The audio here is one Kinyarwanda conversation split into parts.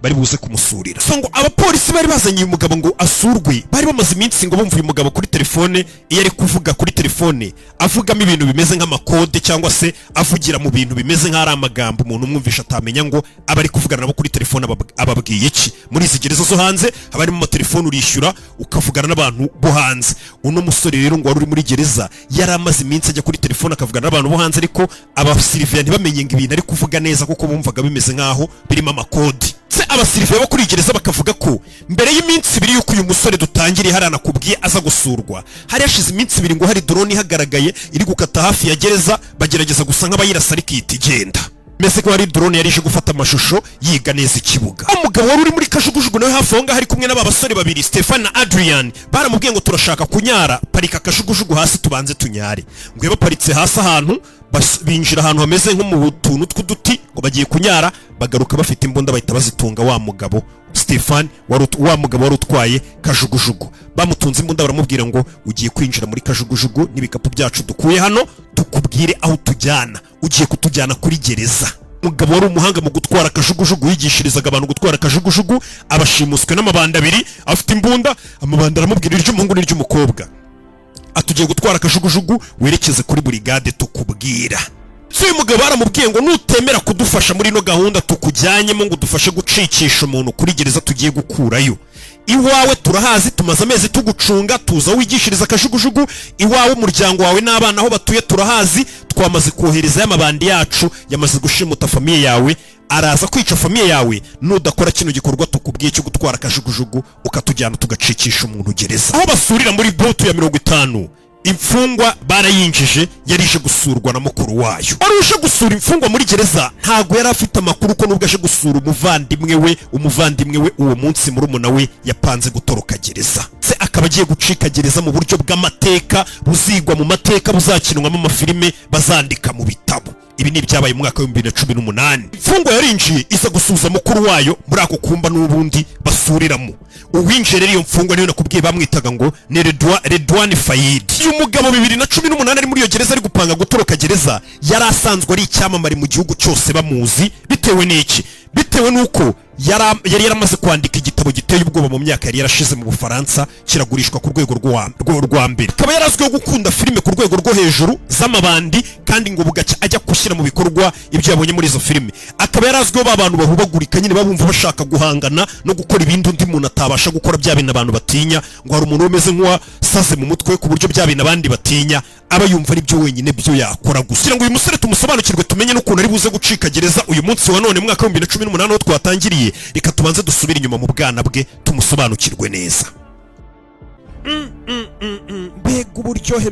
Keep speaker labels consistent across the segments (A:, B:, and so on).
A: bari buze kumusurira. So ngo abapolisi bari bazanye uyu mugabo ngo asurwe, bari bamaze iminsi ngo bumva uyu mugabo kuri telefone iyo ari kuvuga kuri telefone avugamo ibintu bimeze nk'amakode cyangwa se avugira mu bintu bimeze nk'ari amagambo umuntu umwumvisha atamenya ngo aba ari kuvugana nabo kuri telefone ababwiye iki. Muri izi gereza zo hanze haba harimo amatelefone urishyura ukavugana n'abantu bo hanze. Uno musore rero ngo wari uri muri gereza yari amaze iminsi ajya kuri telefone akavugana n'abantu bo hanze, ariko abasiriviya ntibamenye ngo ibintu ari kuvuga neza kuko bumvaga bimeze nk'aho birimo amakode. Se abasiriviya bo kuri gereza bakavuga ko mbere y'iminsi ibiri yuko uyu musore dutangiriye hari anakubwiye aza gusurwa, hari yashize iminsi ibiri ngo hari drone ihagaragaye iri gukata hafi ya gereza, bagerageza gusa nk'abayirasa ariko ihita igenda. Mese ko hari drone yari ije gufata amashusho yiga neza ikibuga. Umugabo wari uri muri kajugujugu nawe hafi aho ngaho ari kumwe n'aba basore babiri Stefan na Adrian, baramubwiye ngo turashaka kunyara, parika kajugujugu hasi tubanze tunyare. Ngo baparitse hasi ahantu binjira ahantu hameze nko mu tuntu tw'uduti ngo bagiye kunyara, bagaruka bafite imbunda bahita bazitunga wa mugabo Stefan wa mugabo wari utwaye kajugujugu. Bamutunze imbunda baramubwira ngo ugiye kwinjira muri kajugujugu n'ibikapu byacu dukuye hano tukubwire aho tujyana, ugiye kutujyana kuri gereza. Umugabo wari umuhanga mu gutwara kajugujugu, yigishirizaga abantu gutwara kajugujugu, abashimuswe n'amabanda abiri afite imbunda. Amabanda aramubwira iry'umuhungu n'iry'umukobwa, atugiye gutwara kajugujugu werekeze kuri burigade tukubwira. So uyu mugabo baramubwiye ngo nutemera kudufasha muri no gahunda tukujyanyemo ngo dufashe gucikisha umuntu kuri gereza tugiye gukurayo, iwawe turahazi, tumaze amezi tugucunga, tuza wigishiriza kajugujugu, iwawe umuryango wawe n'abana aho batuye turahazi, twamaze kohereza y'amabandi yacu yamaze gushimuta famiye yawe, araza kwica famiye yawe nudakora kino gikorwa tukubwiye cyo gutwara kajugujugu ukatujyana tugacikisha umuntu gereza. Aho basurira muri botu ya 50 imfungwa barayinjije, yarije gusurwa na mukuru wayo. Arusha gusura imfungwa muri gereza ntago yari afite amakuru ko nubwo aje gusura umuvandimwe we uwo munsi murumuna we yapanze gutoroka gereza. Se akaba agiye gucika gereza mu buryo bw'amateka buzigwa mu mateka buzakinwamo amafilime bazandika mu bitabo. Ibi ni byabaye mu mwaka wa 2018. Imfungwa yarinjiye iza gusuza mukuru wayo muri ako kumba n'ubundi basuriramo. Uwinjire rero iyo mfungwa niyo nakubwiye bamwitaga ngo ni Redouane Faïd. Uyu mugabo 2018 ari muri iyo gereza ari gupanga gutoroka gereza, yari asanzwe ari icyamamare mu gihugu cyose bamuzi. Bitewe n'iki? Bitewe nuko yari yaramaze kwandika igitabo giteye ubwoba mu myaka yari yarashize mu Bufaransa, kiragurishwa ku rwego rwa mbere. Akaba yarazwiho gukunda filime ku rwego rwo hejuru z'amabandi, kandi ngo bugaca ajya gushyira mu bikorwa ibyo yabonye muri izo filime. Akaba yarazwiho abantu bahubagurika nyine babumva bashaka guhangana no gukora ibindi undi muntu atabasha gukora, bya bintu abantu batinya. Ngo hari umuntu umeze nk'uwasaze mu mutwe ku buryo bya bintu abandi batinya aba yumva ari byo wenyine byo yakora gusa. Kugira ngo uyu musore tumusobanukirwe tumenye n'ukuntu ari buze gucika gereza uyu munsi wa none mwaka wa 2018 aho twatangiriye, reka tubanze dusubire inyuma mu bwana bwe tumusobanukirwe neza. Mbega uburyohe,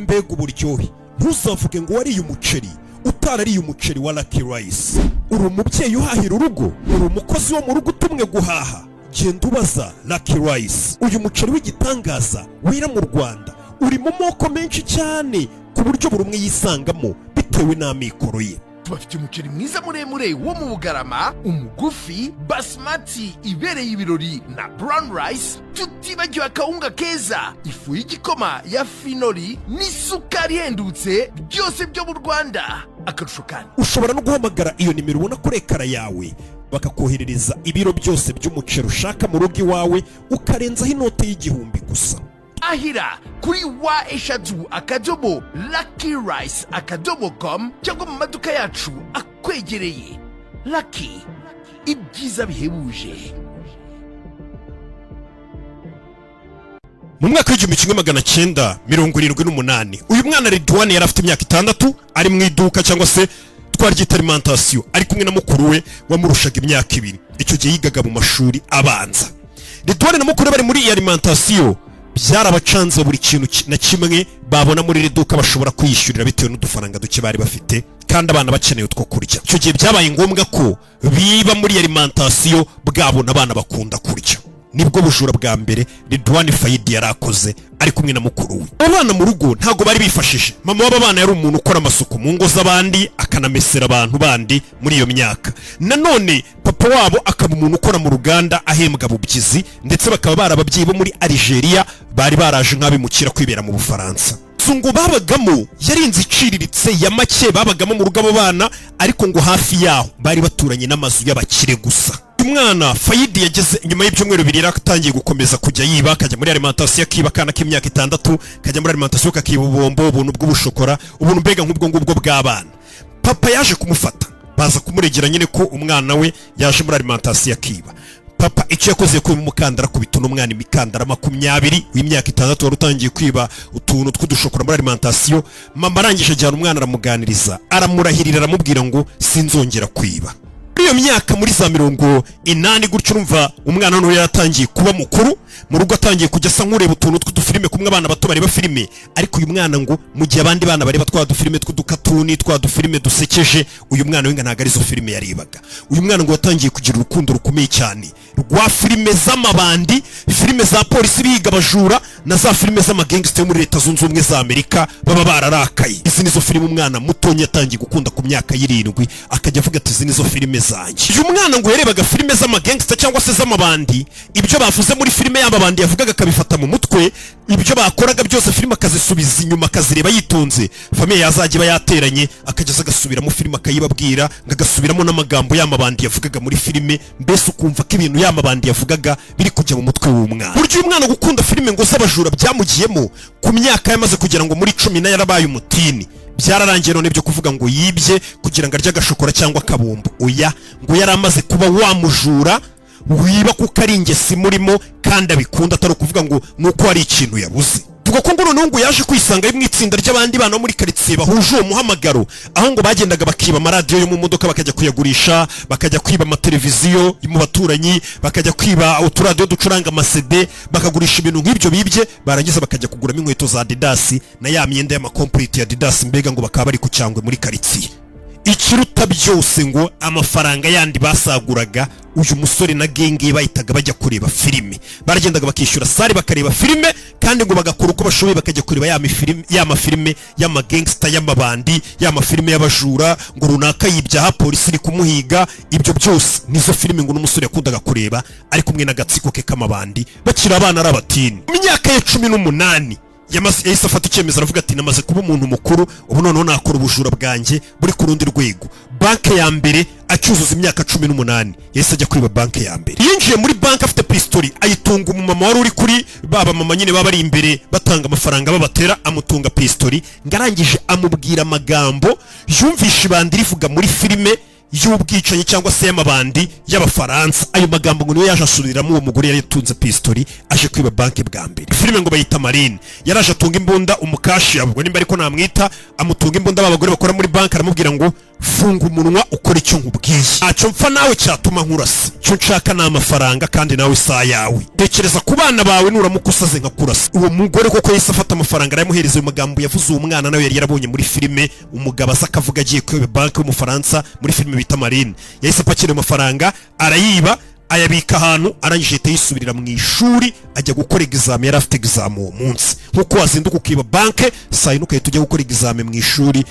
A: ntuzavuge ngo wariye umuceri utarariye umuceri wa Lucky Rice. Uri umubyeyi uhahira urugo, uri umukozi wo mu rugo utumwe guhaha, genda ubaza Lucky Rice. Uyu muceri w'igitangaza wera mu Rwanda uri mu moko menshi cyane ku buryo buri umwe yisangamo bitewe n'amikoro ye.
B: Tubafite umuceri mwiza muremure wo mu Bugarama, umugufi, basmati ibereye ibirori na brown rice, tutibagiwe akawunga keza, ifu y'igikoma ya finoli n'isukari ihendutse, byose byo mu Rwanda. Akarusho kandi
A: ushobora no guhamagara iyo nimero ubona kuri ekara yawe bakakoherereza ibiro byose by'umuceri ushaka mu rugo iwawe, ukarenzaho inote y'igihumbi gusa.
B: Ahira kuri wa@luckyrice.com cyangwa mu maduka yacu akwegereye. Lucky, ibyiza bihebuje.
A: Mu mwaka w'1978 uyu mwana Redouane yari afite imyaka 6, ari mu iduka cyangwa se twaryita alimentation, ari kumwe na mukuru we wamurushaga imyaka 2. Icyo gihe yigaga mu mashuri abanza. Redouane na mukuru bari muri alimentation, byarabacanze buri kintu na kimwe babona muri iri duka bashobora kwiyishyurira bitewe n'udufaranga duke bari bafite, kandi abana bakeneye utwo kurya. Icyo gihe byabaye ngombwa ko biba muri alimentation bwabona abana bakunda kurya. Nibwo bujura bwa mbere Redouane Faïd yarakoze ari kumwe na mukuru we. Abana mu rugo ntago bari bifashije. Mama w'aba bana yari umuntu ukora amasuku mu ngo z'abandi, akanamesera abantu bandi muri iyo myaka. Nanone papa wabo akaba umuntu ukora mu ruganda ahembwa bubyizi, ndetse bakaba barababyeyi bo muri Algeria bari baraje nk'abimukira kwibera mu Bufaransa. Ngo babagamo yari inzu iciriritse ya make babagamo mu rugo abo bana, ariko ngo hafi yaho bari baturanye n'amazu y'abakire gusa. umwana Fayidi yageze nyuma y'ibyumweru bibiri yaratangiye gukomeza kujya yiba, akajya muri alimentation akiba akana k'imyaka 6, kajya muri alimentation kakiba ubombo, ubuntu bw'ubushokora, ubuntu mbega nk'ubwo ngubwo bw'abana. Papa yaje kumufata, baza kumuregera nyine ko umwana we yaje muri alimentation akiba. Papa icyo yakoze ko umukandara kubita n'umwana imikandara 20 w'imyaka 6 wari utangiye kwiba utuntu tw'udushokora muri alimentation. Mama arangije ajyana umwana aramuganiriza, aramurahirira, aramubwira ngo sinzongera kwiba. Iyo myaka muri za 80 gutyo urumva umwana none yaratangiye kuba mukuru, mu rugo atangiye kujya asa nk'ureba utuntu tw'udufilime kumwe abana bato bareba filime. Ariko uyu mwana ngo mu gihe abandi bana bareba twa dufilime tw'udukatuni, twa dufilime dusekeje, uyu mwana wenga ntago ari zo filime yarebaga. Uyu mwana ngo yatangiye kugira urukundo rukomeye cyane rwa filime z'amabandi, filime za polisi biga abajura, na za filime z'amagangster muri Leta Zunze Ubumwe za Amerika baba bararakaye. Izi nizo filime umwana mutonya yatangiye gukunda ku myaka 7, akajya avuga ati izi nizo filime zanjye. Uyu mwana ngo yarebaga filime z'amagangster cyangwa se z'amabandi, ibyo bavuze muri filime y'amabandi yavugaga akabifata mu mutwe, ibyo bakoraga byose filime akazisubiza inyuma akazireba yitonze. Famille yazajya bayateranye akajya agasubiramo filime akayibabwira, ngagasubiramo n'amagambo y'amabandi yavugaga muri filime, mbese ukumva ko ibintu y'amabandi yavugaga biri kujya mu mutwe w'umwana. Buryo umwana gukunda filime ngo z'abajura byamugiyemo ku myaka yamaze kugira ngo muri 10 yarabaye umutini. Byararangiye none byo kuvuga ngo yibye kugira ngo arya agashokora cyangwa akabombo, oya, ngo yaramaze kuba wamujura wiba kuko ari ingesi murimo kandi abikunda, atari kuvuga ngo nuko ari ikintu yabuze. Vuga ko ngo none ngo yaje kwisanga mu itsinda ry'abandi bana muri quartier bahuje uwo muhamagaro, aho ngo bagendaga bakiba amaradiyo yo mu modoka bakajya kuyagurisha, bakajya kwiba amateleviziyo mu baturanyi, bakajya kwiba uturadiyo ducuranga amasede, bakagurisha ibintu nk'ibyo bibye, barangiza bakajya kuguramo inkweto za Adidas na ya myenda y'amakomplete ya Adidas, mbega ngo bakaba bari ku cyangwe muri quartier. Ikiruta byose ngo amafaranga yandi basaguraga uyu musore na genge bahitaga bajya kureba filime, baragendaga bakishyura sare bakareba filime, kandi ngo bagakora uko bashoboye bakajya kureba ya mafilime y'amagangster y'amabandi, ya mafilime y'abajura, ngo runaka yibyaha polisi iri kumuhiga. Ibyo byose nizo filime ngo n'umusore yakundaga kureba ari kumwe n'agatsiko ke k'amabandi bakira abana ari abatini. Mu myaka ya 18 yahise afata icyemezo aravuga ati namaze kuba umuntu mukuru, ubu noneho nakora ubujura bwanjye buri ku rundi rwego. Banke ya mbere acyuzuza imyaka 18 yahise ajya kwiba banke ya mbere. Yinjiye muri banke afite pistoli, ayitunga umumama wari uri kuri baba mama nyine baba ari imbere batanga amafaranga babatera, amutunga pistoli, ngarangije amubwira amagambo yumvisha ibandi rivuga muri filime y'ubwicanyi cyangwa se y'amabandi y'abafaransa. Ayo magambo ngo niyo yaje asubiriramo uwo mugore yari yatunze pistoli aje kwiba banke bwa mbere. Filime ngo bayita Marine, yaraje atunga imbunda umukashi abwo nimba ariko namwita, amutunga imbunda babagore bakora muri banke, aramubwira ngo funga umunwa ukora icyo nkubwiye, ntacyo mpfa nawe cyatuma nkurasa, cyo nshaka ni amafaranga kandi nawe saa yawe, tekereza ku bana bawe nuramuka usaze nkakurasa. Uwo mugore koko yahise afata amafaranga aramuhereza. Ayo magambo yavuze uwo mwana nawe yari yarabonye muri filime, umugabo aza akavuga agiye kwiba banke y'umufaransa muri filime bita Marine. Yahise apakira amafaranga arayiba, ayabika ahantu, arangije ahita yisubirira mu ishuri ajya gukora examen. Yari afite examen uwo munsi, nkuko wazinduka ukiba banke saa yine ukahita ujya gukora examen mu ishuri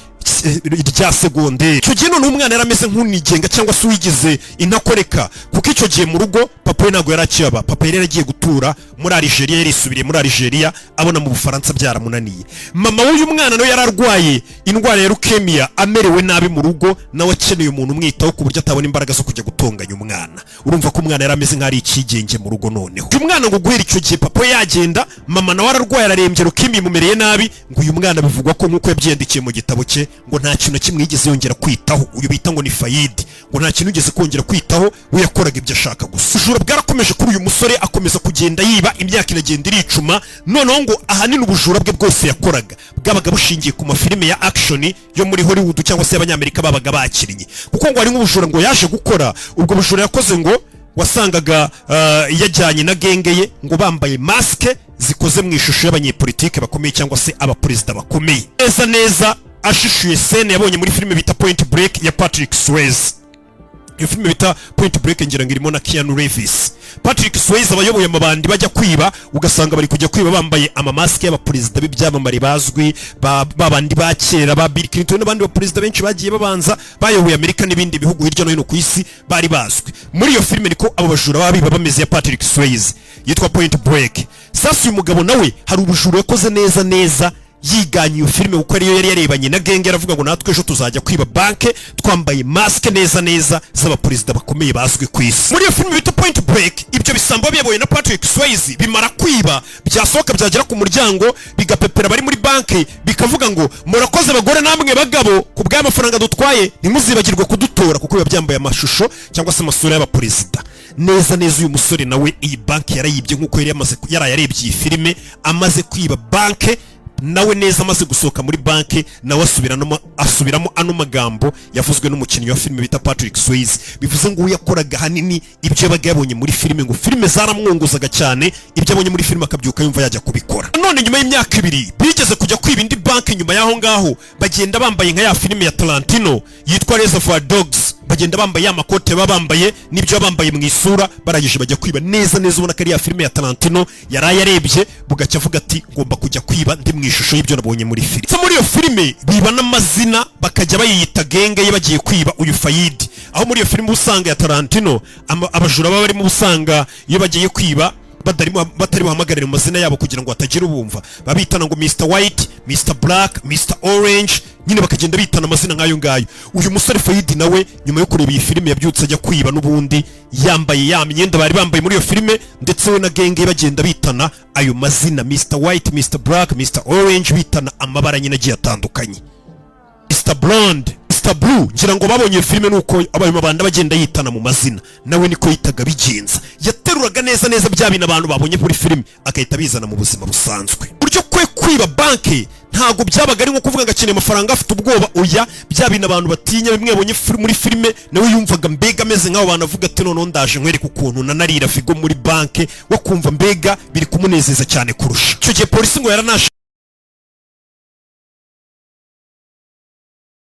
A: rya segonderi. Icyo gihe none umwana yarameze nk'unigenga cyangwa se uwigize intakoreka, kuko icyo gihe mu rugo papa we ntabwo yari akiyaba. Papa yari yaragiye gutura muri Algeria, yari yisubiriye muri Algeria, abona mu Bufaransa byaramunaniye. Mama w'uyu mwana nawe yararwaye indwara ya leukemia, amerewe nabi mu rugo, nawe akeneye umuntu umwitaho ku buryo atabona imbaraga zo kujya gutonganya umwana. Urumva ko umwana yarameze nk'ari ikigenge mu rugo. Noneho uyu mwana ngo guhera icyo gihe papa yagenda, mama nawe ararwaye ararembye, leukemia imumereye nabi, ngo uyu mwana bivugwa ko nk'uko yabyendikiye mu gitabo cye ngo nta kintu kimwe yigeze yongera kwitaho. Uyu bita ngo ni Fayidi, ngo nta kintu yigeze kongera kwitaho, we yakoraga ibyo ashaka gusa. Ubujura bwarakomeje kuri uyu musore, akomeza kugenda yiba, imyaka iragenda iricuma. Noneho ngo ahanini ubujura bwe bwose yakoraga bwabaga bushingiye ku mafilime ya action yo muri Hollywood cyangwa se y'abanyamerika babaga bakinnye, kuko ngo hari nk'ubujura ngo yaje gukora. Ubwo bujura yakoze ngo wasangaga yajyanye na genge ye ngo bambaye maske zikoze mu ishusho y'abanyepolitike bakomeye cyangwa se abaperezida bakomeye. Neza neza ashishuye scene yabonye muri filime bita Point Break ya Patrick Swayze. Iyo filime bita Point Break ngira ngo irimo na Keanu Reeves. Patrick Swayze abayoboye amabandi bajya kwiba, ugasanga bari kujya kwiba bambaye amamaske y'abaperezida b'ibyamamare bazwi, babandi ba kera ba Bill Clinton n'abandi baperezida benshi bagiye babanza bayoboye Amerika n'ibindi bihugu hirya no hino ku isi bari bazwi. Muri iyo filime niko abo bajura babiba bameze ya Patrick Swayze, yitwa Point Break. Sasa uyu mugabo nawe hari ubujura yakoze neza yiganye iyo filime kuko ariyo yari yarebanye na genge, aravuga ngo natwe ejo tuzajya kwiba banke twambaye maske neza neza z'abaperezida bakomeye bazwi ku isi. Muri iyo filime bita Point Break, ibyo bisambo biyobowe na Patrick Swayze bimara kwiba, byasohoka byagera ku muryango bigapepera bari muri banke, bikavuga ngo murakoze bagore namwe bagabo, ku bw'aya mafaranga dutwaye ntimuzibagirwe kudutora kuko biba byambaye amashusho cyangwa se amasura y'abaperezida. Neza neza uyu musore nawe iyi banke yarayibye nk'uko yari yarebye iyi filime, amaze kwiba banke nawe neza amaze gusohoka muri banke nawe asubiramo ano magambo yavuzwe n'umukinnyi wa filime bita Patrick Swayze. Bivuze ngo yakoraga hanini ibyo yabaga yabonye muri filime, ngo filime zaramwunguzaga cyane, ibyo abonye muri filime akabyuka yumva yajya kubikora. None nyuma y'imyaka 2 bigeze kujya kwiba indi banke, nyuma yaho ngaho bagenda bambaye nka ya filime ya Tarantino yitwa Reservoir Dogs, bagenda bambaye ya makote babambaye n'ibyo bambaye mu isura, baragije bajya kwiba neza neza, ubona ko ari ya filime ya Tarantino yarayarebye bugacya avuga ati ngomba kujya kwiba ndi mu ishusho y'ibyo nabonye muri filime. So muri iyo filime biba n'amazina bakajya bayita genge ye bagiye kwiba uyu Fayidi, aho muri iyo filime usanga ya Tarantino abajura baba barimo usanga iyo bagiye kwiba batari buhamagarire mu mazina yabo kugira ngo hatagira ubumva, babitana ngo Mr White, Mr Black, Mr Orange, nyine bakagenda bitana amazina nk'ayo ngayo. Uyu musore Fayidi nawe nyuma yo kureba iyi filime yabyutse ajya kwiba n'ubundi yambaye ya myenda bari bambaye muri iyo filime, ndetse we na genge bagenda bitana ayo mazina Mr White, Mr Black, Mr Orange, bitana amabara nyine agiye atandukanye, Mr Blonde, Mr Blue. Ngira ngo babonye iyo filime nuko abayo mabanda bagenda yitana mu mazina, nawe niko yitaga bigenza, yateruraga neza neza bya bintu abantu babonye muri filime akahita bizana mu buzima busanzwe. Buryo kwe kwiba banke ntago byabaga ari nko kuvuga ngo akeneye amafaranga afite ubwoba, oya, bya bintu abantu batinya bimwe yabonye muri filime nawe yumvaga mbega ameze nk'abo bantu avuga ati none ndaje nkwereka ukuntu nanarira figo muri banke, wakumva mbega biri kumunezeza cyane kurusha. Icyo gihe polisi ngo yaranashe